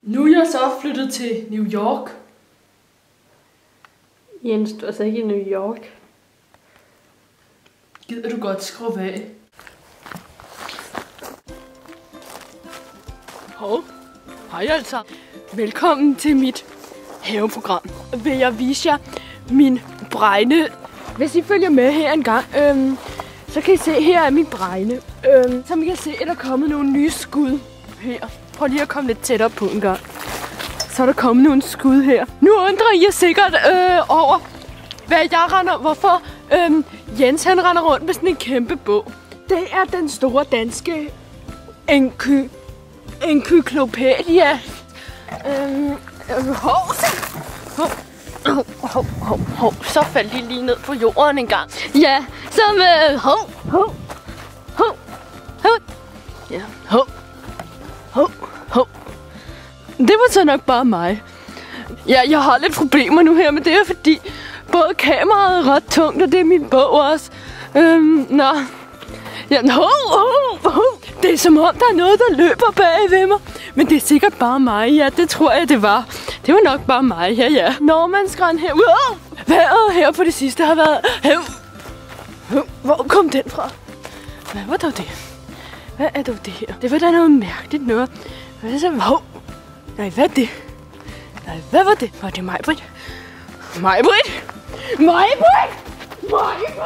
Nu er jeg så flyttet til New York. Jens, du er altså ikke i New York. Gider du godt skrue af? Hov. Hej altså. Velkommen til mit haveprogram. Vil jeg vise jer min bregne. Hvis I følger med her en gang, så kan I se, her er min bregne. Som I kan se, er der kommet nogle nye skud her. Prøv lige at komme lidt tættere på en gang. Så er der kommet nogle skud her. Nu undrer I jer sikkert over, hvad jeg render, hvorfor Jens han render rundt med sådan en kæmpe bog. Det er den store danske encyclopedia. Så faldt de lige ned på jorden en gang. Ja, som ja, det var så nok bare mig. Ja, jeg har lidt problemer nu her, men det er fordi både kameraet er ret tungt, og det er min bog også. Nå. Ja, det er som om, der er noget, der løber bag ved mig. Men det er sikkert bare mig, ja, det tror jeg, det var. Det var nok bare mig, ja. Normandsgræn her. Vejret her på det sidste har været... Hvor kom den fra? Hvad var dog det? Hvad er dog det her? Det var da noget mærkeligt noget. Hvad er det så? Nej, hvad er det? Nej, hvad var det? Var det Maj-Brit? Maj-Brit! Maj-Brit! Maj-Brit!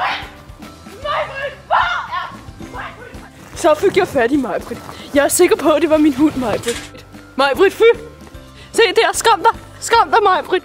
Maj-Brit! Hvor er Maj-Brit? Så fik jeg fat i Maj-Brit. Jeg er sikker på, at det var min hund, Maj-Brit. Maj-Brit, fy! Se der, skam dig! Skam dig, Maj-Brit!